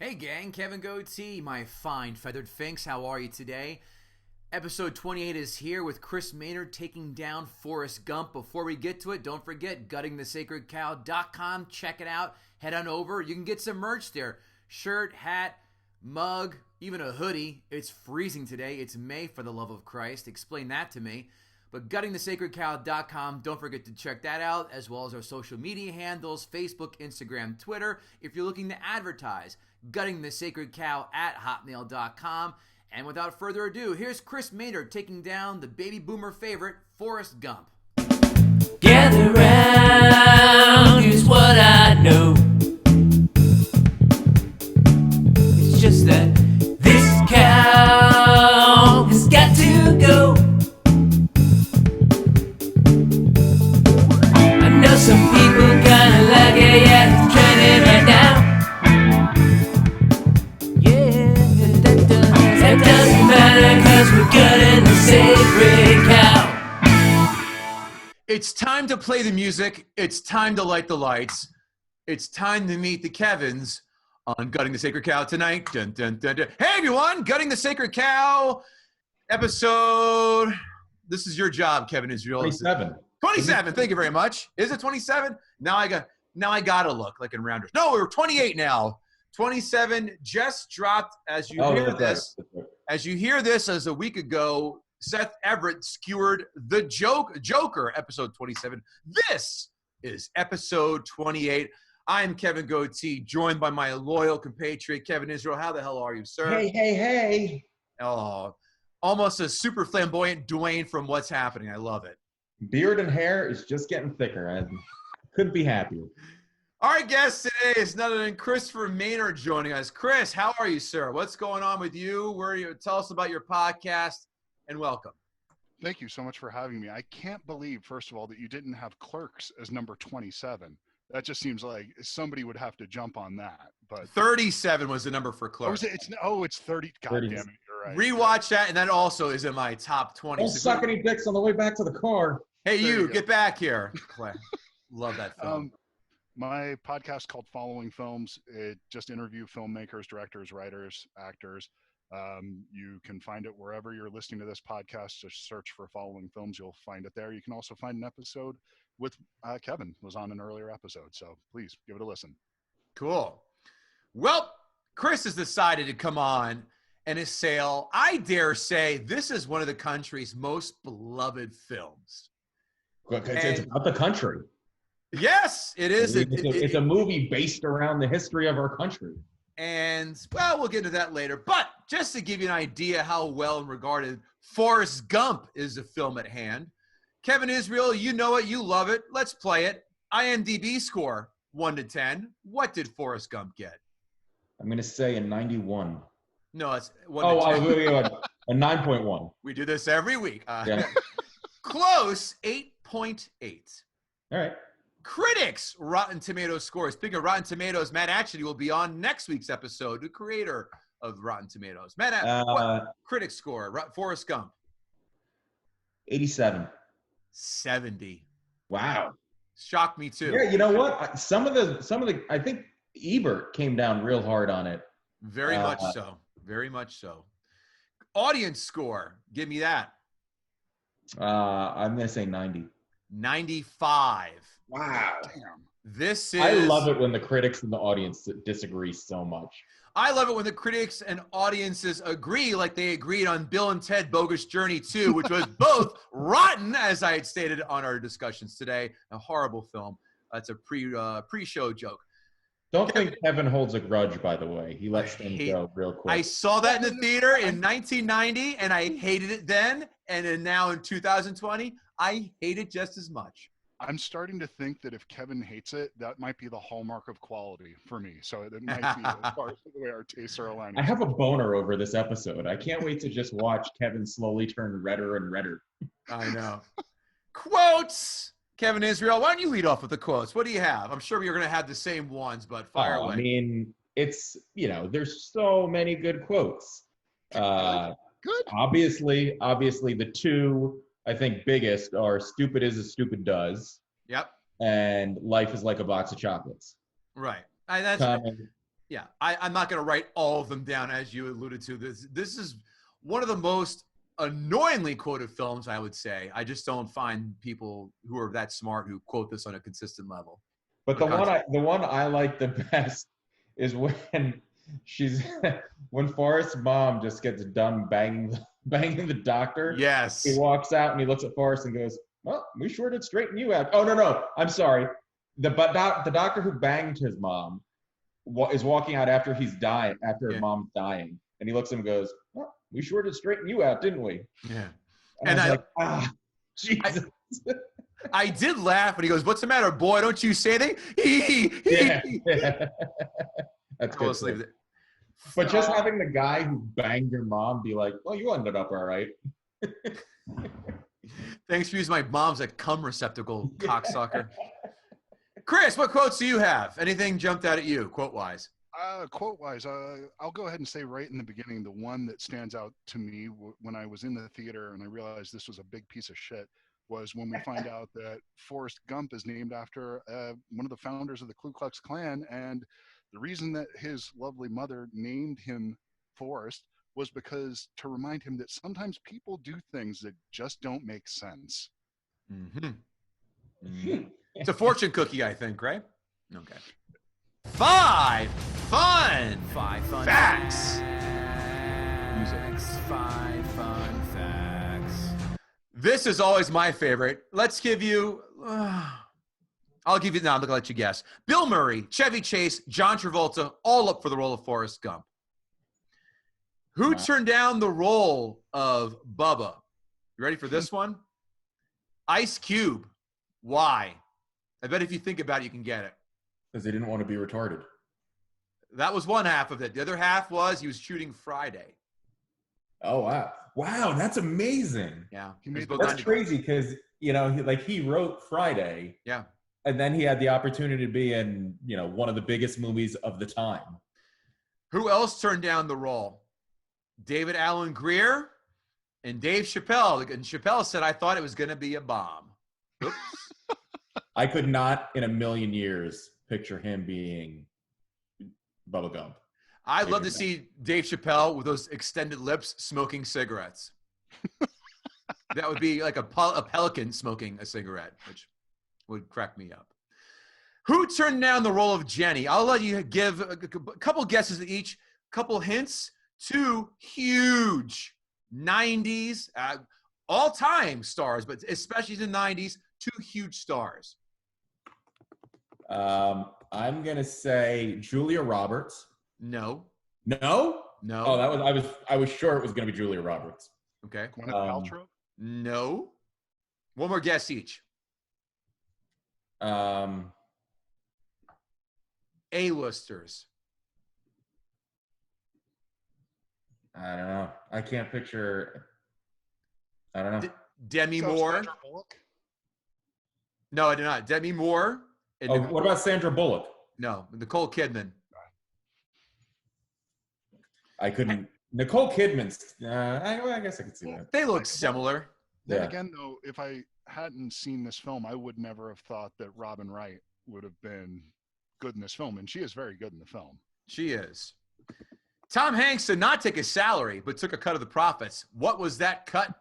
Hey gang, Kevin Gootee, my fine feathered finks, how are you today? Episode 28 is here with Chris Maynard taking down Forrest Gump. Before we get to it, don't forget guttingthesacredcow.com. Check it out. Head on over. You can get some merch there. Shirt, hat, mug, even a hoodie. It's freezing today. It's May, for the love of Christ. Explain that to me. But guttingthesacredcow.com, don't forget to check that out, as well as our social media handles, Facebook, Instagram, Twitter. If you're looking to advertise, guttingthesacredcow@hotmail.com. And without further ado, here's Chris Maynard taking down the baby boomer favorite, Forrest Gump. Gather round, here's what I know. It's just that this cow has got to go. I know some people kinda like it, yeah, it's trending right now. Yeah, that doesn't matter, 'cause we're gutting the sacred cow. It's time to play the music. It's time to light the lights. It's time to meet the Kevins on Gutting the Sacred Cow tonight. Dun, dun, dun, dun. Hey, everyone. Gutting the Sacred Cow episode. This is your job, Kevin Israel. 27. 27. Thank you very much. Is it 27? Now I got to look like in rounders. No, we're 28 now. 27 just dropped as you hear this. Right. As you hear this, as a week ago, Seth Everett skewered the Joker, episode 27. This is episode 28. I'm Kevin Gootee, joined by my loyal compatriot, Kevin Israel. How the hell are you, sir? Hey. Oh, almost a super flamboyant Dwayne from What's Happening. I love it. Beard and hair is just getting thicker. I couldn't be happier. Our guest today is none other than Christopher Maynard joining us. Chris, how are you, sir? What's going on with you? Where are you? Tell us about your podcast, and welcome. Thank you so much for having me. I can't believe, first of all, that you didn't have Clerks as number 27. That just seems like somebody would have to jump on that. But 37 was the number for Clerks. It's 30. God 30. damn it, you're right. Rewatch that, and that also is in my top 20. Don't suck any dicks on the way back to the car. Hey, There you go. get back here. Love that film. My podcast called Following Films. It just interview filmmakers, directors, writers, actors. You can find it wherever you're listening to this podcast. Just search for Following Films. You'll find it there. You can also find an episode with Kevin was on an earlier episode. So please give it a listen. Cool. Well, Chris has decided to come on and assail, I dare say, this is one of the country's most beloved films. It's about the country. Yes, it is. It's a movie based around the history of our country. And, well, we'll get into that later. But just to give you an idea how well regarded Forrest Gump is a film at hand, Kevin Israel, you know it, you love it. Let's play it. IMDb score, 1 to 10. What did Forrest Gump get? I'm going to say a 91. No, it's 1 to 10. Wait. A 9.1. We do this every week. Yeah. Close, 8.8. All right. Critics Rotten Tomatoes score. Speaking of Rotten Tomatoes, Matt actually will be on next week's episode, the creator of Rotten Tomatoes. Matt, what critics score? Forrest Gump. 87. 70. Wow. Shocked me too. Yeah, you know what? Some of the I think Ebert came down real hard on it. Very much so. Very much so. Audience score. Give me that. I'm going to say 90. 95. Wow. Damn. This is. I love it when the critics and the audience disagree so much. I love it when the critics and audiences agree, like they agreed on Bill and Ted Bogus Journey 2, which was both rotten, as I had stated on our discussions today. A horrible film. That's a pre-show joke. Don't think Kevin holds a grudge, by the way. He lets things go real quick. I saw that in the theater in 1990, and I hated it then. And then now in 2020, I hate it just as much. I'm starting to think that if Kevin hates it, that might be the hallmark of quality for me. So it might be as far as the way our tastes are aligning. I have a boner over this episode. I can't wait to just watch Kevin slowly turn redder and redder. I know. Quotes. Kevin Israel, why don't you lead off with the quotes? What do you have? I'm sure you're going to have the same ones, but fire away. I mean, it's, there's so many good quotes. Good. Obviously, the two, I think, biggest are stupid is as stupid does. Yep. And life is like a box of chocolates. Right. That's Yeah, I'm not going to write all of them down as you alluded to. This is one of the most annoyingly quoted films, I would say. I just don't find people who are that smart who quote this on a consistent level. But the one I like the best is when when Forrest's mom just gets done banging the doctor. Yes. He walks out and he looks at Forrest and goes, "Well, we sure did straighten you out." Oh no, I'm sorry. The doctor who banged his mom is walking out after his mom's dying, and he looks at him and goes, "Well, we sure did straighten you out, didn't we?" Yeah. And I was like, Jesus. I did laugh when he goes, "What's the matter, boy? Don't you say anything?" Yeah. That's good. But just having the guy who banged your mom be like, "Well, you ended up all right." Thanks for using my mom's a cum receptacle, cocksucker. Chris, what quotes do you have? Anything jumped out at you, quote-wise? Quote-wise, I'll go ahead and say right in the beginning, the one that stands out to me when I was in the theater and I realized this was a big piece of shit was when we find out that Forrest Gump is named after one of the founders of the Ku Klux Klan, and the reason that his lovely mother named him Forrest was because to remind him that sometimes people do things that just don't make sense. Mm-hmm. Mm-hmm. It's a fortune cookie, I think, right? Okay. 5 fun facts. Music. 5 fun facts. This is always my favorite. Let's give you... I'll give you... No, I'm going to let you guess. Bill Murray, Chevy Chase, John Travolta, all up for the role of Forrest Gump. Who turned down the role of Bubba? You ready for this one? Ice Cube. Why? I bet if you think about it, you can get it. Because they didn't want to be retarded. That was one half of it. The other half was he was shooting Friday. Oh, wow. Wow, that's amazing. Yeah. That's crazy because, he wrote Friday. Yeah. And then he had the opportunity to be in, one of the biggest movies of the time. Who else turned down the role? David Alan Grier and Dave Chappelle. And Chappelle said, "I thought it was going to be a bomb." Oops. I could not in a million years picture him being Bubba Gump. I'd love to see Dave Chappelle with those extended lips smoking cigarettes. That would be like a pelican smoking a cigarette, which would crack me up. Who turned down the role of Jenny? I'll let you give a couple guesses each, couple hints. 2 huge 90s, all-time stars, but especially the 90s, 2 huge stars. I'm going to say Julia Roberts. No. No? No. Oh, I was sure it was going to be Julia Roberts. Okay. Gwyneth Paltrow? No. One more guess each. A-listers. I don't know. I can't picture. I don't know. Demi Moore. Sandra Bullock? No, I do not. Demi Moore. And what about Sandra Bullock? No, Nicole Kidman. I couldn't. Nicole Kidman's. I guess I could see that. They look similar. Then again, though, if I hadn't seen this film, I would never have thought that Robin Wright would have been good in this film, and she is very good in the film. She is. Tom Hanks did not take a salary, but took a cut of the profits. What was that cut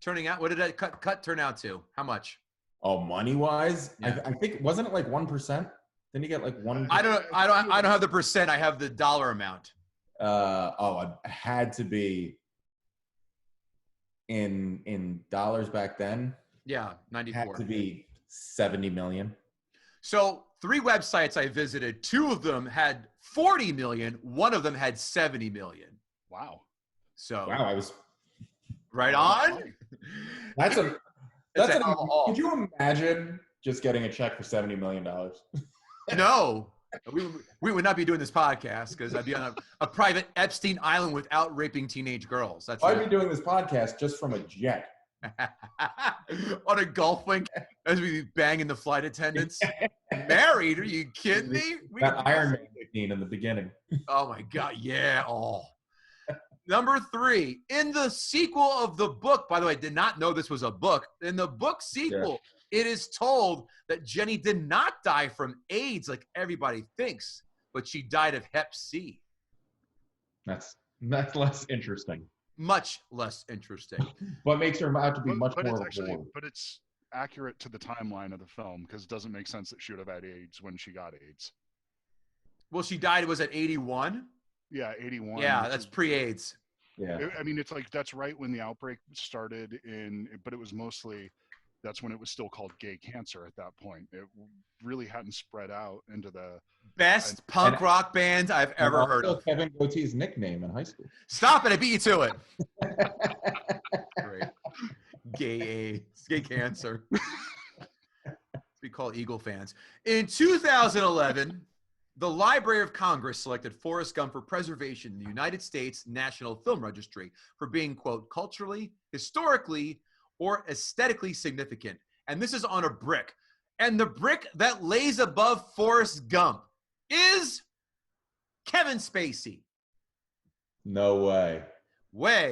turning out? What did that cut turn out to? How much? Oh, money-wise, Yeah. I think wasn't it like 1%? Didn't you get like 1%? I don't have the percent. I have the dollar amount. It had to be in dollars back then. Yeah, 94. Had to be 70 million. So 3 websites I visited, 2 of them had 40 million. One of them had 70 million. Wow. So Wow, I was right on. Could you imagine just getting a check for $70 million? No, we would not be doing this podcast because I'd be on a private Epstein Island without raping teenage girls. That's I'd be doing this podcast just from a jet. On a golf link as we be banging the flight attendants. Married? Are you kidding me? That Iron Man scene in the beginning. Oh my God, yeah. Oh. Number 3, in the sequel of the book, by the way, I did not know this was a book. In the book sequel, it is told that Jenny did not die from AIDS like everybody thinks. but she died of Hep C. That's less interesting. Much less interesting. But makes her out to be much but more it's of a actually, bore. but it's accurate to the timeline of the film because it doesn't make sense that she would have had AIDS when she got AIDS. Well, she died, was at 81? Yeah, 81. Yeah, that's pre-AIDS. Yeah. I mean, it's like that's right when the outbreak started but it was mostly, that's when it was still called gay cancer at that point. It really hadn't spread out into the Best punk rock band I've ever heard of. Kevin Gootee's nickname in high school. Stop it, I beat you to it. Great. Gay AIDS, gay cancer. We call Eagle fans. In 2011, the Library of Congress selected Forrest Gump for preservation in the United States National Film Registry for being, quote, culturally, historically, or aesthetically significant. And this is on a brick. And the brick that lays above Forrest Gump is Kevin Spacey. No way.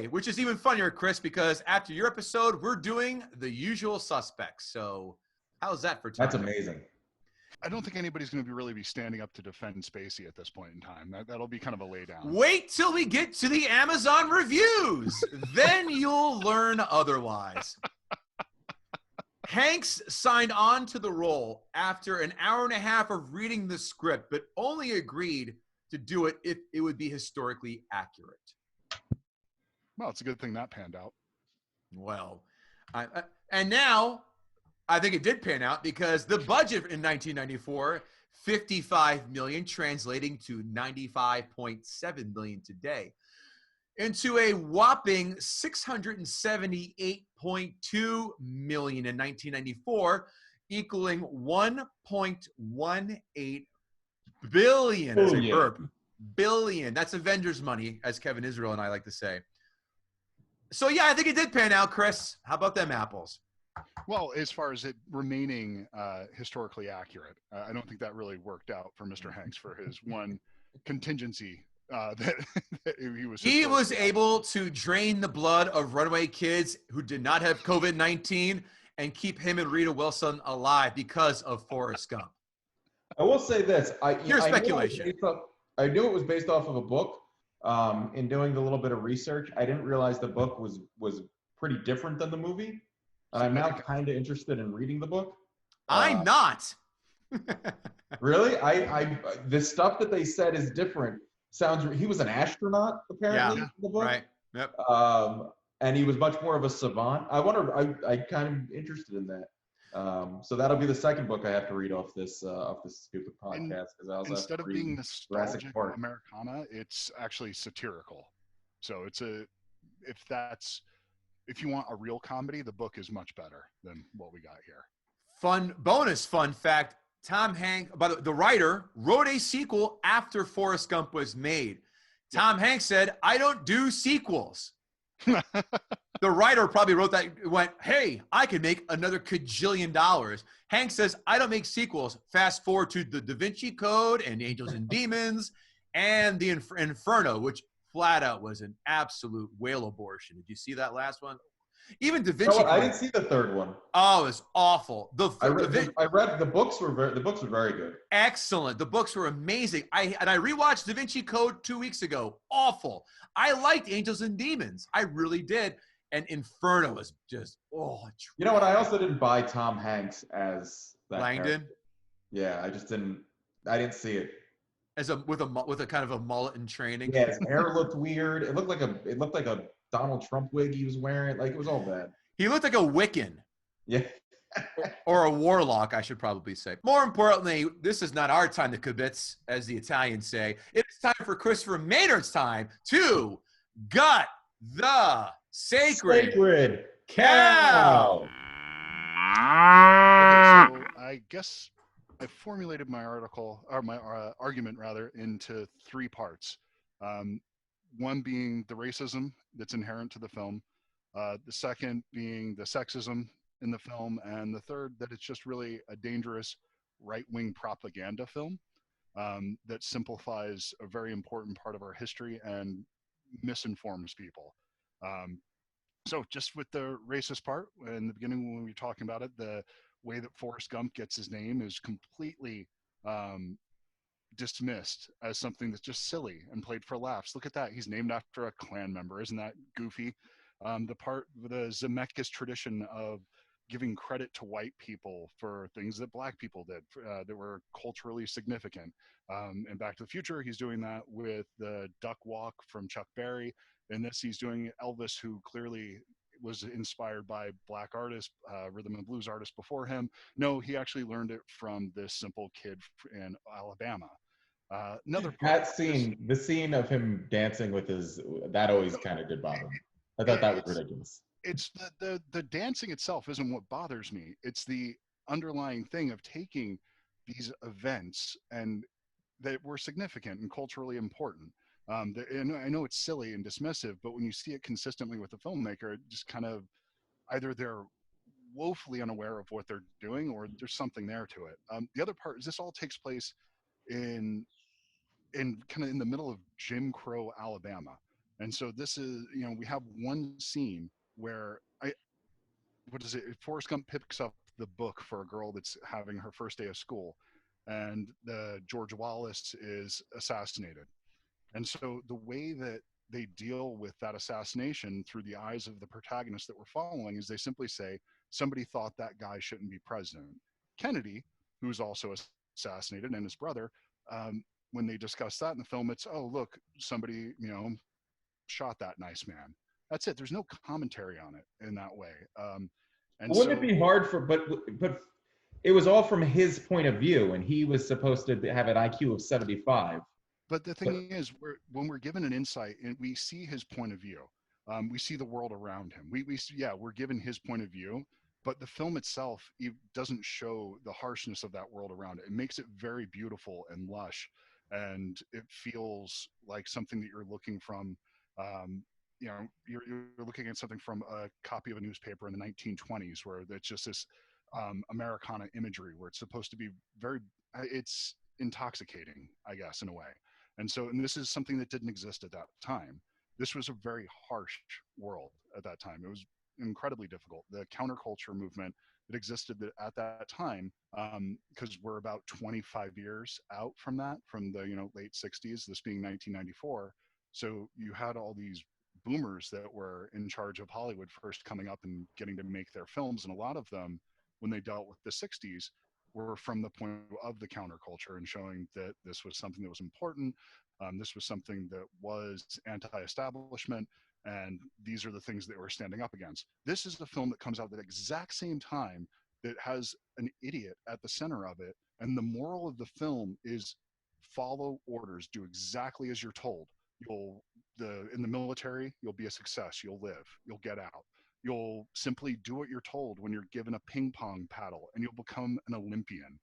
Which is even funnier, Chris, because after your episode, we're doing The Usual Suspects. So how's that for time? That's amazing. I don't think anybody's going to really be standing up to defend Spacey at this point in time. That'll be kind of a lay down. Wait till we get to the Amazon reviews. Then you'll learn otherwise. Hanks signed on to the role after an hour and a half of reading the script, but only agreed to do it if it would be historically accurate. Well, it's a good thing that panned out. Well, and now I think it did pan out because the budget in 1994, $55 million, translating to $95.7 million today, into a whopping $678.2 million in 1994, equaling $1.18 billion. That's a burp. Billion. That's Avengers money, as Kevin Israel and I like to say. So, yeah, I think it did pan out, Chris. How about them apples? Well, as far as it remaining historically accurate, I don't think that really worked out for Mr. Hanks for his one contingency that he was. He was able to drain the blood of runaway kids who did not have COVID-19 and keep him and Rita Wilson alive because of Forrest Gump. I will say this. Pure speculation. I knew it was based off of a book. In doing a little bit of research, I didn't realize the book was pretty different than the movie. And I'm now kind of interested in reading the book. I'm not. Really? The stuff that they said is different. He was an astronaut, apparently, in the book. Right. Yep. And he was much more of a savant. I kind of interested in that. So that'll be the second book I have to read off this stupid podcast, because instead of being nostalgic Americana, it's actually satirical. So if you want a real comedy, the book is much better than what we got here. Fun fact: Tom Hanks, the writer, wrote a sequel after Forrest Gump was made. Tom Hanks said, "I don't do sequels." The writer probably wrote that, went, "Hey, I could make another $1,000,000,000." Hanks says, "I don't make sequels." Fast forward to the Da Vinci Code and Angels and Demons and the Inferno, which flat out was an absolute whale abortion. Did you see that last one? Even Da Vinci Code. I didn't see the third one. Oh, it was awful. I read the books were very good. Excellent. The books were amazing. I rewatched Da Vinci Code 2 weeks ago. Awful. I liked Angels and Demons. I really did. And Inferno was just You know what? I also didn't buy Tom Hanks as that Langdon. character. Yeah, I didn't see it. With a kind of a mullet in training. Yeah, his hair looked weird. It looked like a Donald Trump wig he was wearing. Like, it was all bad. He looked like a Wiccan. Yeah. Or a warlock, I should probably say. More importantly, this is not our time to kibitz, as the Italians say. It is time for Christopher Maynard's time to gut the sacred cow. Okay, so I guess I formulated my argument into 3 parts. One being the racism that's inherent to the film, the second being the sexism in the film, and the third that it's just really a dangerous right-wing propaganda film that simplifies a very important part of our history and misinforms people. So just with the racist part, in the beginning when we were talking about it, the way that Forrest Gump gets his name is completely dismissed as something that's just silly and played for laughs. Look at that. He's named after a Klan member. Isn't that goofy? The Zemeckis tradition of giving credit to white people for things that black people did that were culturally significant. And Back to the Future, he's doing that with the Duck Walk from Chuck Berry. In this, he's doing Elvis, who clearly was inspired by black artists, rhythm and blues artists before him. No, he actually learned it from this simple kid in Alabama. Another part, the scene of him dancing with that always kind of did bother me. I thought that was ridiculous. It's the dancing itself isn't what bothers me. It's the underlying thing of taking these events and that were significant and culturally important. And I know it's silly and dismissive, but when you see it consistently with the filmmaker, it just kind of either they're woefully unaware of what they're doing or there's something there to it. The other part is this all takes place in kind of in the middle of Jim Crow, Alabama. And so this is, we have one scene where Forrest Gump picks up the book for a girl that's having her first day of school, and George Wallace is assassinated. And so the way that they deal with that assassination through the eyes of the protagonist that we're following is they simply say, somebody thought that guy shouldn't be president. Kennedy, who's also assassinated, and his brother, when they discuss that in the film, it's, oh, look, somebody, shot that nice man. That's it. There's no commentary on it in that way. Wouldn't it be hard but it was all from his point of view, and he was supposed to have an IQ of 75. But the thing is, when we're given an insight and we see his point of view, we see the world around him. We're given his point of view, but the film itself doesn't show the harshness of that world around it. It makes it very beautiful and lush, and it feels like something that you're looking from. You're looking at something from a copy of a newspaper in the 1920s, where it's just this Americana imagery, where it's supposed to be it's intoxicating, I guess, in a way. And this is something that didn't exist at that time. This was a very harsh world at that time. It was incredibly difficult. The counterculture movement that existed at that time, because we're about 25 years out from that, from the late 60s, this being 1994. So you had all these boomers that were in charge of Hollywood first coming up and getting to make their films, and a lot of them, when they dealt with the 60s, were from the point of the counterculture and showing that this was something that was important. This was something that was anti-establishment, and these are the things that we're standing up against. This is the film that comes out at the exact same time that has an idiot at the center of it, and the moral of the film is follow orders, do exactly as you're told. In the military, you'll be a success, you'll live, you'll get out. You'll simply do what you're told when you're given a ping pong paddle, and you'll become an Olympian.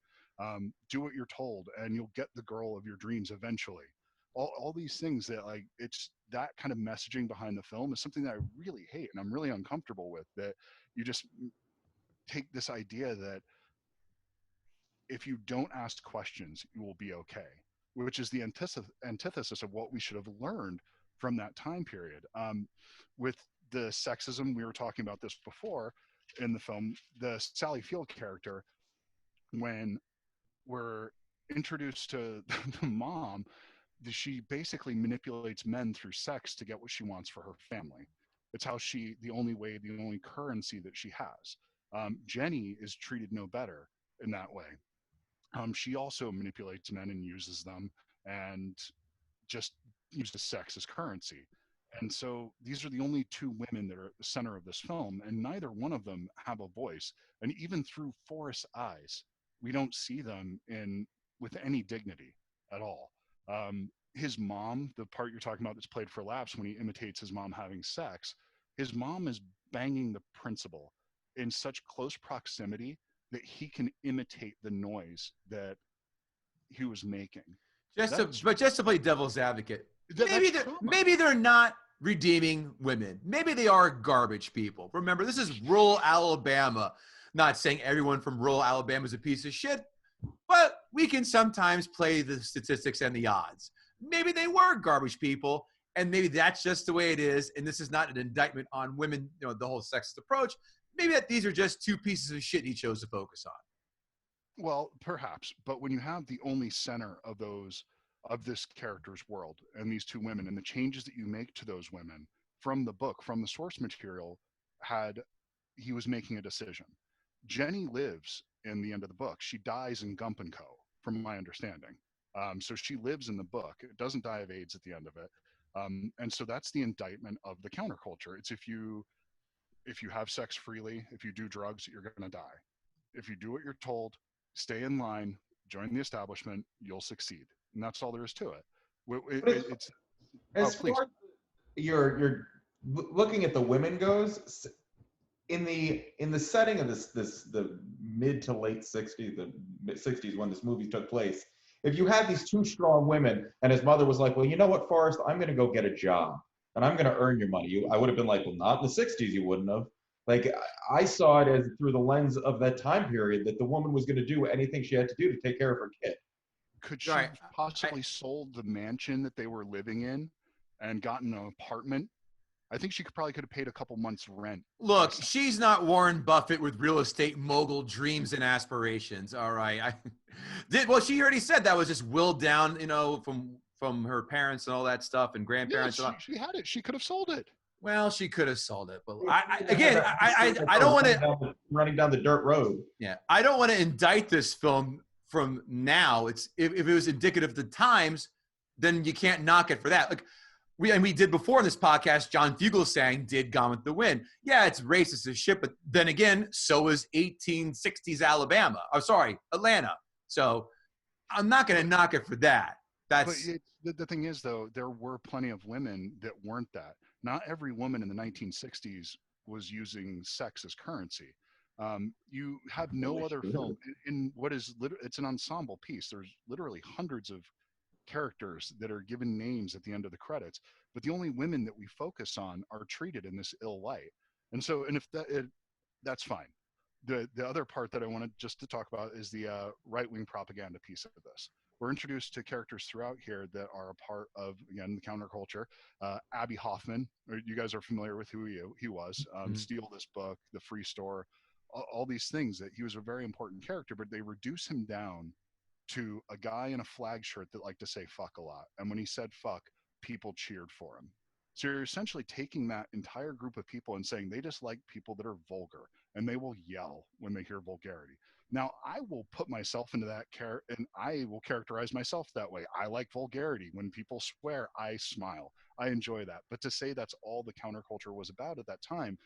Do what you're told, and you'll get the girl of your dreams eventually. All these things that, it's that kind of messaging behind the film is something that I really hate, and I'm really uncomfortable with, that you just take this idea that if you don't ask questions, you will be okay, which is the antithesis of what we should have learned from that time period. With the sexism, we were talking about this before in the film, the Sally Field character, when we're introduced to the mom, she basically manipulates men through sex to get what she wants for her family. It's the only currency that she has. Jenny is treated no better in that way. She also manipulates men and uses them, and just uses sex as currency. And so these are the only two women that are at the center of this film, and neither one of them have a voice. And even through Forrest's eyes, we don't see them with any dignity at all. His mom, the part you're talking about that's played for laughs, when he imitates his mom having sex, his mom is banging the principal in such close proximity that he can imitate the noise that he was making. Just to play devil's advocate, maybe they're not redeeming women. Maybe they are garbage people. Remember, this is rural Alabama. Not saying everyone from rural Alabama is a piece of shit, but we can sometimes play the statistics and the odds. Maybe they were garbage people, and maybe that's just the way it is. And this is not an indictment on women, the whole sexist approach. Maybe that these are just two pieces of shit he chose to focus on. Well, perhaps, but when you have the only center of this character's world and these two women and the changes that you make to those women from the book, from the source material, he was making a decision. Jenny lives in the end of the book. She dies in Gump and Co., from my understanding. So she lives in the book. It doesn't die of AIDS at the end of it. And so that's the indictment of the counterculture. It's if you have sex freely, if you do drugs, you're going to die. If you do what you're told, stay in line, join the establishment, you'll succeed. And that's all there is to it. It's as far as you're looking at the women goes, in the setting of the mid to late 60s, the mid 60s when this movie took place, if you had these two strong women and his mother was like, well, you know what, Forrest, I'm going to go get a job and I'm going to earn your money. I would have been like, well, not in the 60s, you wouldn't have. Like, I saw it as through the lens of that time period that the woman was going to do anything she had to do to take care of her kid. Could she have possibly sold the mansion that they were living in and gotten an apartment? I think she probably could have paid a couple months' rent. Look, she's not Warren Buffett with real estate mogul dreams and aspirations. All right. Well, she already said that was just willed down, from her parents and all that stuff and grandparents. Yeah, she had it. She could have sold it. Well, she could have sold it, but I don't want to running down the dirt road. Yeah, I don't want to indict this film from now. It's if it was indicative of the times, then you can't knock it for that. Like we did before in this podcast, John Fugelsang did Gone with the Wind. Yeah, it's racist as shit, but then again, so is 1860s Alabama. Oh, sorry, Atlanta. So I'm not going to knock it for that. That's the thing is, though, there were plenty of women that weren't that. Not every woman in the 1960s was using sex as currency. You have no other film in what is it's an ensemble piece. There's literally hundreds of characters that are given names at the end of the credits, but the only women that we focus on are treated in this ill light. And so, and if that's fine. The other part that I wanted just to talk about is the right-wing propaganda piece of this. We're introduced to characters throughout here that are a part of, again, the counterculture. Abby Hoffman, you guys are familiar with who he was. Steal This Book, The Free Store, all these things. That he was a very important character, but they reduce him down to a guy in a flag shirt that liked to say fuck a lot. And when he said fuck, people cheered for him. So you're essentially taking that entire group of people and saying they just like people that are vulgar and they will yell when they hear vulgarity. Now, I will put myself into that and I will characterize myself that way. I like vulgarity. When people swear, I smile. I enjoy that. But to say that's all the counterculture was about at that time,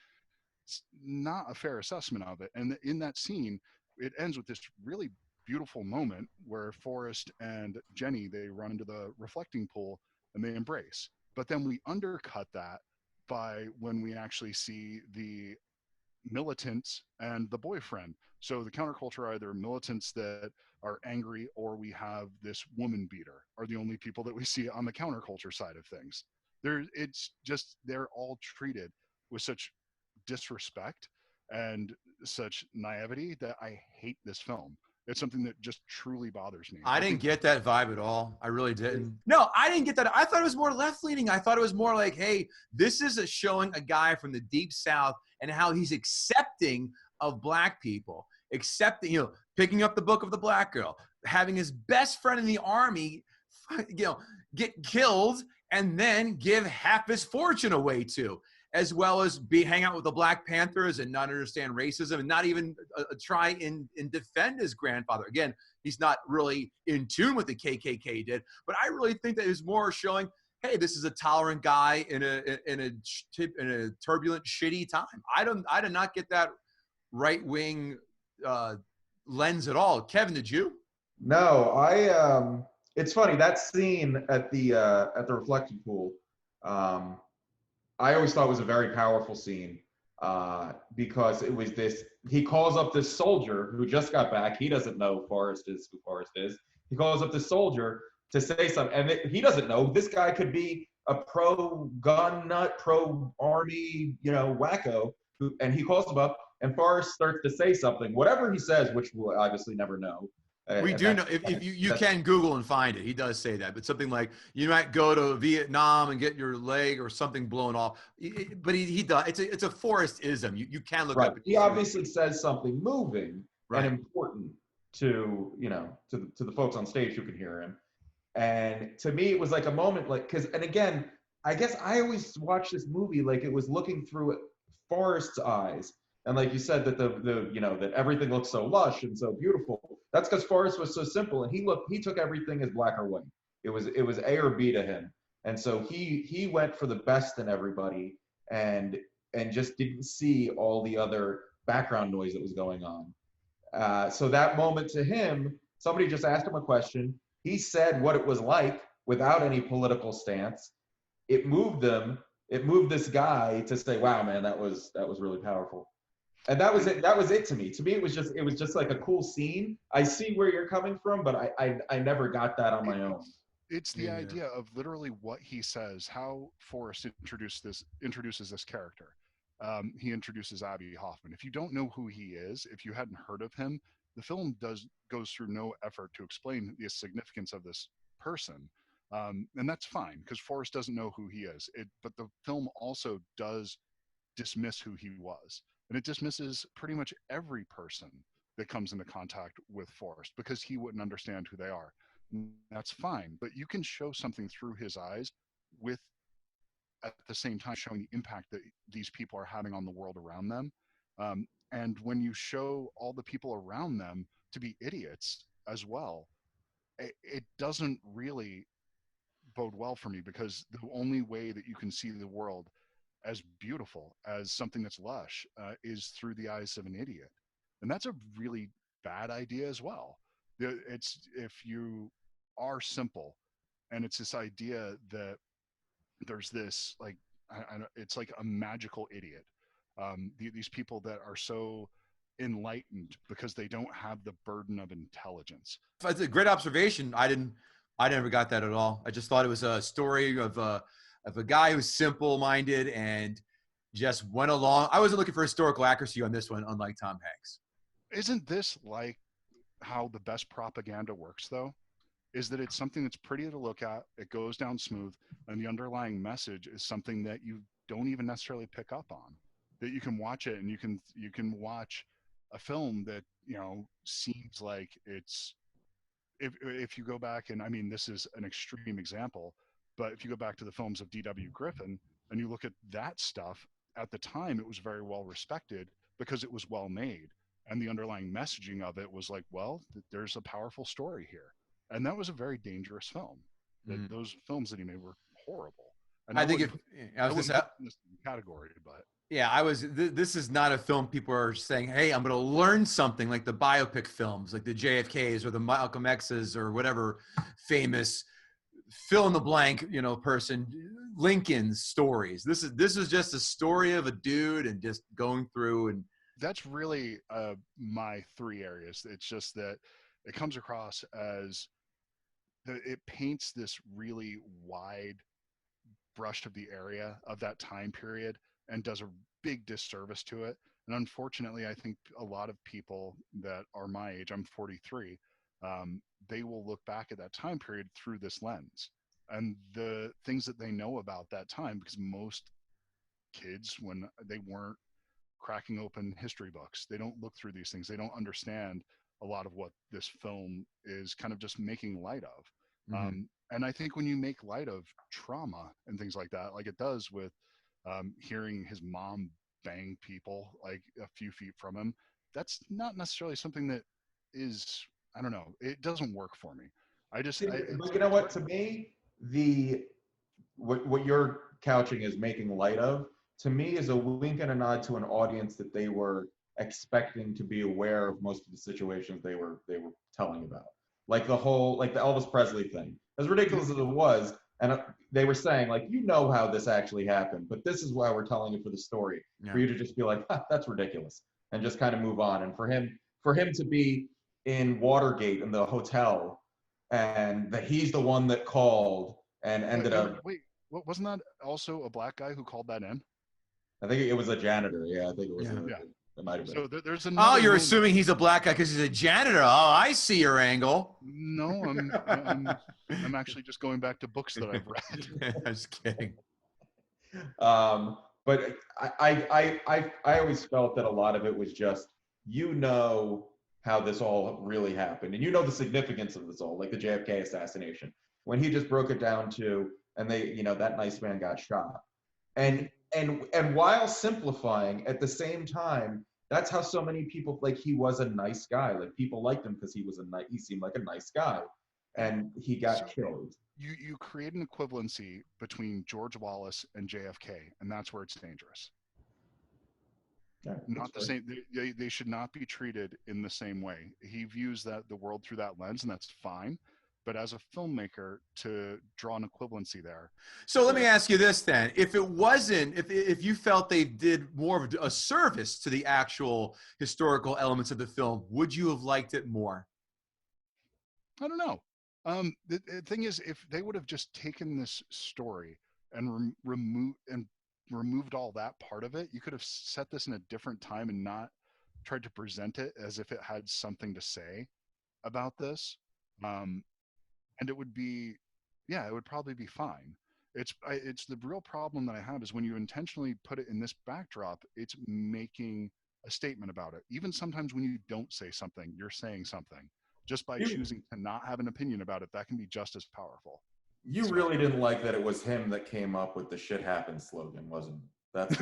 it's not a fair assessment of it. And in that scene, it ends with this really beautiful moment where Forrest and Jenny, they run into the reflecting pool and they embrace. But then we undercut that by when we actually see the militants and the boyfriend. So the counterculture are either militants that are angry or we have this woman beater are the only people that we see on the counterculture side of things. It's just they're all treated with such disrespect and such naivety that I hate this film. It's something that just truly bothers me. I didn't get that vibe at all. I really didn't. No, I didn't get that. I thought it was more left-leaning. I thought it was more like, hey, this is showing a guy from the Deep South and how he's accepting of black people, accepting, picking up the book of the black girl, having his best friend in the army, get killed and then give half his fortune away to, as well as hang out with the Black Panthers and not understand racism and not even try and defend his grandfather. Again, he's not really in tune with the KKK did, but I really think that it's more showing, hey, this is a tolerant guy in a turbulent, shitty time. I did not get that right-wing lens at all. Kevin, did you? No, it's funny, that scene at the reflecting pool, I always thought it was a very powerful scene because it was he calls up this soldier who just got back. He doesn't know Forrest is who Forrest is. He calls up this soldier to say something, and he doesn't know this guy could be a pro-gun nut, pro-army, wacko, and he calls him up, and Forrest starts to say something, whatever he says, which we'll obviously never know. We do know, if you can Google and find it. He does say that, but something like you might go to Vietnam and get your leg or something blown off. But he does. It's a Forrest-ism. You can look right. up. He obviously says something moving and important. to to the folks on stage who could hear him. And to me, it was like a moment, like, because, and again, I guess I always watched this movie like it was looking through Forrest's eyes. And like you said, that that everything looks so lush and so beautiful. That's because Forrest was so simple, and he took everything as black or white. It was A or B to him. And so he went for the best in everybody, and just didn't see all the other background noise that was going on. So that moment to him, somebody just asked him a question. He said what it was like without any political stance. It moved them. It moved this guy to say, "Wow, man, that was really powerful." And that was it. That was it to me. To me, it was just like a cool scene. I see where you're coming from, but I never got that on my own. It's the idea of literally what he says, how Forrest introduces this character. He introduces Abby Hoffman. If you don't know who he is, if you hadn't heard of him, the film goes through no effort to explain the significance of this person. And that's fine, because Forrest doesn't know who he is. But the film also does dismiss who he was. And it dismisses pretty much every person that comes into contact with Forrest, because he wouldn't understand who they are. And that's fine. But you can show something through his eyes with, at the same time, showing the impact that these people are having on the world around them. And when you show all the people around them to be idiots as well, it doesn't really bode well for me, because the only way that you can see the world as beautiful, as something that's lush, is through the eyes of an idiot. And that's a really bad idea as well. It's, if you are simple, and it's this idea that there's this, like, it's like a magical idiot. These people that are so enlightened because they don't have the burden of intelligence. That's a great observation. I never got that at all. I just thought it was a story of a guy who's simple-minded and just went along. I wasn't looking for historical accuracy on this one, unlike Tom Hanks. Isn't this like how the best propaganda works, though? Is that it's something that's pretty to look at, it goes down smooth, and the underlying message is something that you don't even necessarily pick up on. That you can watch it, and you can watch a film that, seems like it's, if you go back, and I mean, this is an extreme example, but if you go back to the films of D.W. Griffin and you look at that stuff, at the time it was very well respected because it was well made, and the underlying messaging of it was like, well, there's a powerful story here. And that was a very dangerous film. Those films that he made were horrible. And I think I was in this category, but yeah, this is not a film people are saying, hey, I'm going to learn something, like the biopic films, like the JFKs or the Malcolm X's or whatever famous fill in the blank, person, Lincoln's stories. This is just a story of a dude and just going through. And that's really my three areas. It's just that it comes across as it paints this really wide brush of the area of that time period and does a big disservice to it. And unfortunately, I think a lot of people that are my age, I'm 43, they will look back at that time period through this lens and the things that they know about that time, because most kids, when they weren't cracking open history books, they don't look through these things. They don't understand a lot of what this film is kind of just making light of. And I think when you make light of trauma and things like that, like it does with hearing his mom bang people like a few feet from him, that's not necessarily something that is, I don't know, it doesn't work for me. But you know what, to me, what you're couching as making light of, to me, is a wink and a nod to an audience that they were expecting to be aware of most of the situations they were telling about. Like the Elvis Presley thing, as ridiculous as it was, and they were saying, like, how this actually happened, but this is why we're telling it for the story. For you to just be like, that's ridiculous, and just kind of move on. And for him to be in Watergate in the hotel, and that he's the one that called and ended up. Wait, wasn't that also a black guy who called that in? I think it was a janitor. Yeah, I think it was. It might have been. So there's you're assuming he's a black guy because he's a janitor. Oh, I see your angle. No, I'm actually just going back to books that I've read. I'm just kidding. But I always felt that a lot of it was just, how this all really happened. And you know the significance of this all, like the JFK assassination, when he just broke it down to, and they, that nice man got shot. And while simplifying, at the same time, that's how so many people, like, he was a nice guy. Like, people liked him because he seemed like a nice guy, and he got killed. You create an equivalency between George Wallace and JFK, and that's where it's dangerous. Yeah, not the same. They should not be treated in the same way. He views the world through that lens, and that's fine. But as a filmmaker, to draw an equivalency there. So let me ask you this then: if it wasn't, if you felt they did more of a service to the actual historical elements of the film, would you have liked it more? I don't know. The thing is, if they would have just taken this story and removed all that part of it, you could have set this in a different time and not tried to present it as if it had something to say about this. And it would be, it would probably be fine. It's the real problem that I have is when you intentionally put it in this backdrop, it's making a statement about it. Even sometimes when you don't say something, you're saying something. Just by choosing to not have an opinion about it, that can be just as powerful. You really didn't like that it was him that came up with the "shit happens" slogan, wasn't it? That's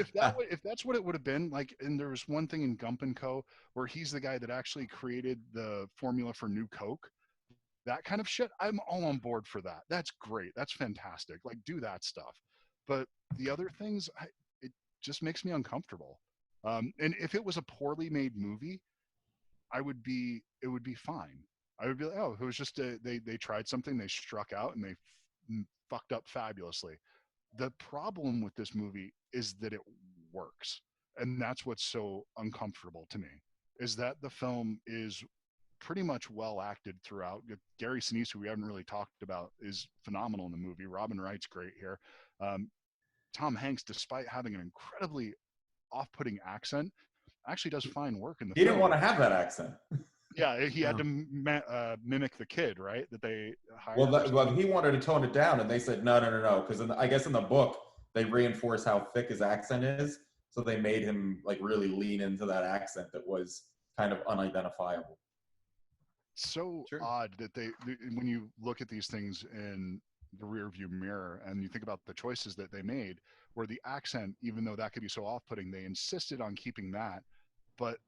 if that's what it would have been like. And there was one thing in Gump and Co. where he's the guy that actually created the formula for New Coke. That kind of shit, I'm all on board for that. That's great. That's fantastic. Like, do that stuff. But the other things, it just makes me uncomfortable. And if it was a poorly made movie, it would be fine. I would be like, oh, it was just they tried something, they struck out, and they fucked up fabulously. The problem with this movie is that it works. And that's what's so uncomfortable to me, is that the film is pretty much well acted throughout. Gary Sinise, who we haven't really talked about, is phenomenal in the movie. Robin Wright's great here. Tom Hanks, despite having an incredibly off-putting accent, actually does fine work in the film. He didn't want to have that accent. Yeah, he had to mimic the kid, right? That they hired. Well, he wanted to tone it down, and they said no, because I guess in the book they reinforce how thick his accent is, so they made him like really lean into that accent that was kind of unidentifiable. So odd that when you look at these things in the rear view mirror and you think about the choices that they made, where the accent, even though that could be so off-putting, they insisted on keeping that, but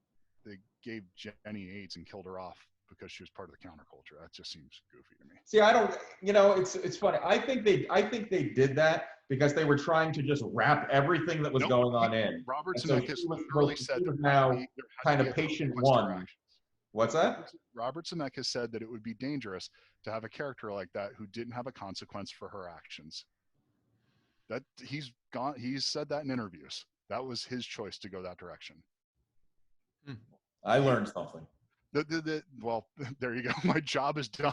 they gave Jenny AIDS and killed her off because she was part of the counterculture. That just seems goofy to me. See, I don't, it's funny. I think they did that because they were trying to just wrap everything that was going on in. Robert Zemeckis literally said that now kind of patient one. What's that? Robert Zemeckis said that it would be dangerous to have a character like that who didn't have a consequence for her actions. That he's said that in interviews. That was his choice to go that direction. I learned something. Well, there you go. My job is done.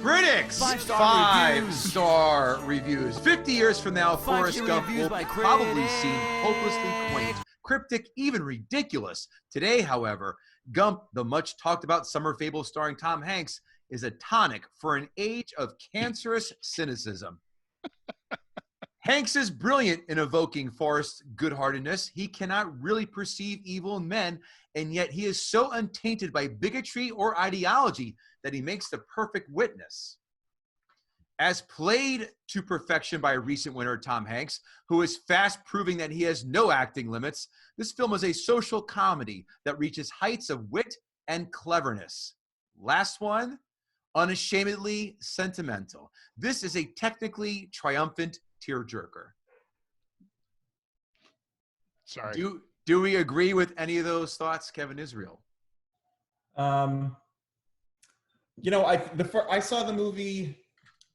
Critics, 5-star reviews. 50 years from now, Forrest Gump will probably seem hopelessly quaint, cryptic, even ridiculous. Today, however, Gump, the much talked about summer fable starring Tom Hanks, is a tonic for an age of cancerous cynicism. Hanks is brilliant in evoking Forrest's good-heartedness. He cannot really perceive evil in men, and yet he is so untainted by bigotry or ideology that he makes the perfect witness. As played to perfection by a recent winner, Tom Hanks, who is fast proving that he has no acting limits, this film is a social comedy that reaches heights of wit and cleverness. Last one, unashamedly sentimental. This is a technically triumphant tearjerker. Sorry. Do we agree with any of those thoughts, Kevin Israel? I saw the movie.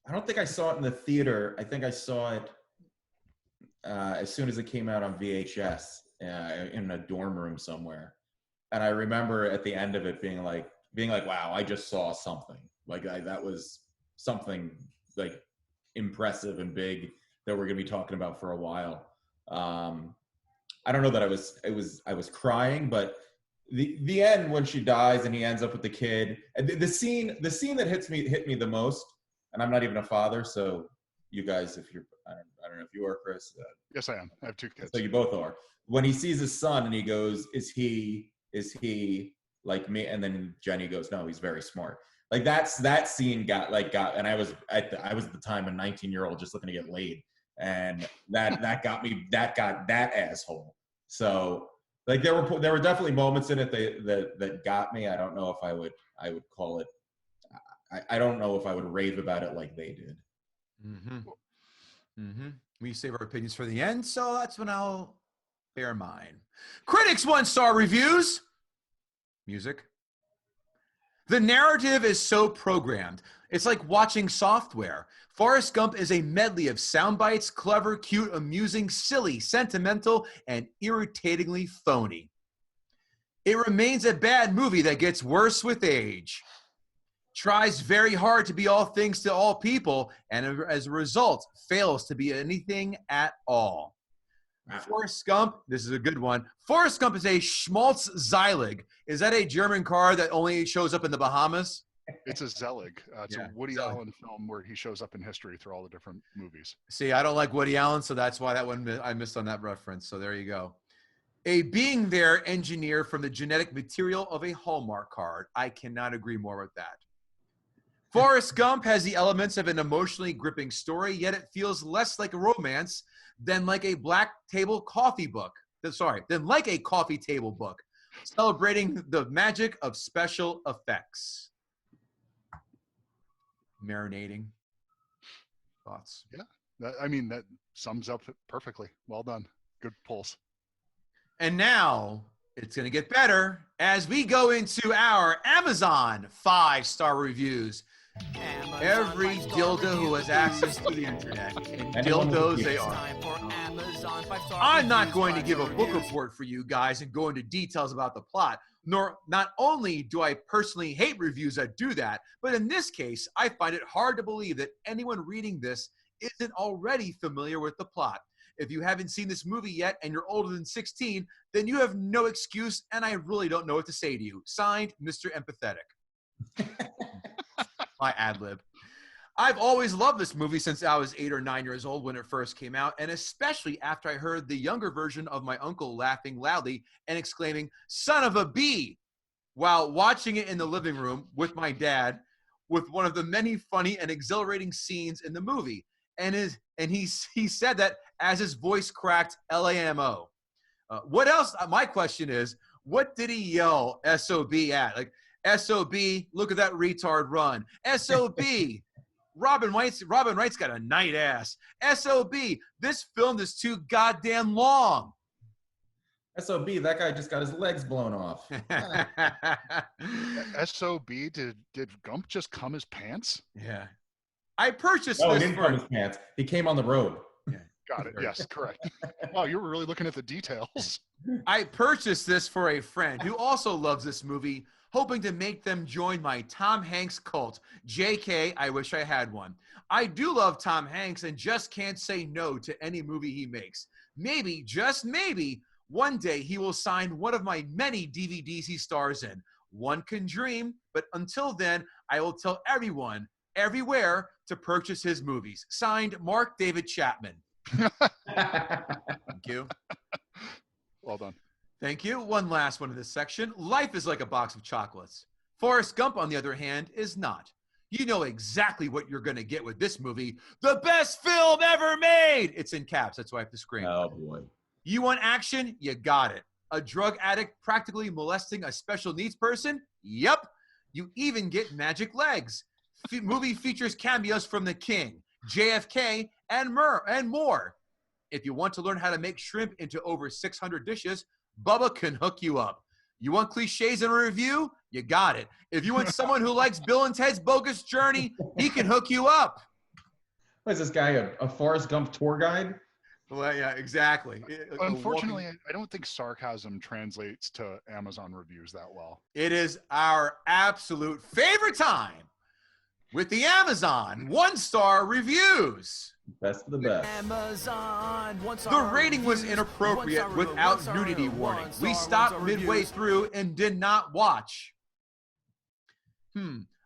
I don't think I saw it in the theater. I think I saw it as soon as it came out on VHS in a dorm room somewhere. And I remember at the end of it being like, wow, I just saw something. That was something like impressive and big that we're going to be talking about for a while. I don't know that I was crying, but the end when she dies and he ends up with the kid, the scene that hit me the most, and I'm not even a father, so you guys, if you're, I don't know if you are, Chris. Yes, I am. I have 2 kids. So you both are. When he sees his son and he goes, is he like me? And then Jenny goes, no, he's very smart. Like that scene got, and I was at the time a 19-year-old just looking to get laid. And that got that asshole. So like there were definitely moments in it that got me. I don't know if I would call it, I don't know if I would rave about it like they did. We save our opinions for the end, so that's when I'll bear mine. Critics 1-star reviews. Music. The narrative is so programmed. It's like watching software. Forrest Gump is a medley of sound bites, clever, cute, amusing, silly, sentimental, and irritatingly phony. It remains a bad movie that gets worse with age. Tries very hard to be all things to all people, and as a result, fails to be anything at all. Forrest Gump, this is a good one. Forrest Gump is a Schmaltz Zeilig. Is that a German car that only shows up in the Bahamas? It's a Zelig. It's a Woody Allen film where he shows up in history through all the different movies. See, I don't like Woody Allen, so that's why that one I missed on that reference. So there you go. A being there engineer from the genetic material of a Hallmark card. I cannot agree more with that. Forrest Gump has the elements of an emotionally gripping story, yet it feels less like a romance than like a black table coffee book. Than like a coffee table book, celebrating the magic of special effects. Marinating. Thoughts? Yeah, that sums up it perfectly. Well done. Good pulse. And now it's going to get better as we go into our Amazon 5-star reviews. Every dildo who has access to the internet, and dildos they are. I'm not going to give a book report for you guys and go into details about the plot, nor not only do I personally hate reviews that do that, but in this case, I find it hard to believe that anyone reading this isn't already familiar with the plot. If you haven't seen this movie yet and you're older than 16, then you have no excuse, and I really don't know what to say to you. Signed, Mr. Empathetic. My ad lib. I've always loved this movie since I was 8 or 9 years old when it first came out, and especially after I heard the younger version of my uncle laughing loudly and exclaiming, "Son of a bee," while watching it in the living room with my dad, with one of the many funny and exhilarating scenes in the movie. And he said that as his voice cracked, LAMO. What else? My question is, what did he yell SOB at? Like, SOB, look at that retard run. SOB, Robin Wright's got a night ass. SOB, this film is too goddamn long. SOB, that guy just got his legs blown off. SOB, did Gump just cum his pants? Yeah. I purchased this. He didn't come his pants. He came on the road. Yeah. Got it. Yes, correct. Wow, you were really looking at the details. I purchased this for a friend who also loves this movie, hoping to make them join my Tom Hanks cult. JK, I wish I had one. I do love Tom Hanks and just can't say no to any movie he makes. Maybe, just maybe, one day he will sign one of my many DVDs he stars in. One can dream, but until then, I will tell everyone, everywhere, to purchase his movies. Signed, Mark David Chapman. Thank you. Well done. Thank you. One last one in this section. Life is like a box of chocolates. Forrest Gump, on the other hand, is not. You know exactly what you're going to get with this movie. The best film ever made! It's in caps. That's why I have to scream. Oh, boy. You want action? You got it. A drug addict practically molesting a special needs person? Yep. You even get magic legs. Movie features cameos from The King, JFK, and more. If you want to learn how to make shrimp into over 600 dishes, Bubba can hook you up. You want cliches in a review? You got it. If you want someone who likes Bill and Ted's Bogus Journey, he can hook you up. What is this guy, a Forrest Gump tour guide? Well, yeah, exactly. Unfortunately, I don't think sarcasm translates to Amazon reviews that well. It is our absolute favorite time with the Amazon 1-star reviews. Best of the best. Amazon, the rating was inappropriate without nudity warning. We stopped midway through and did not watch.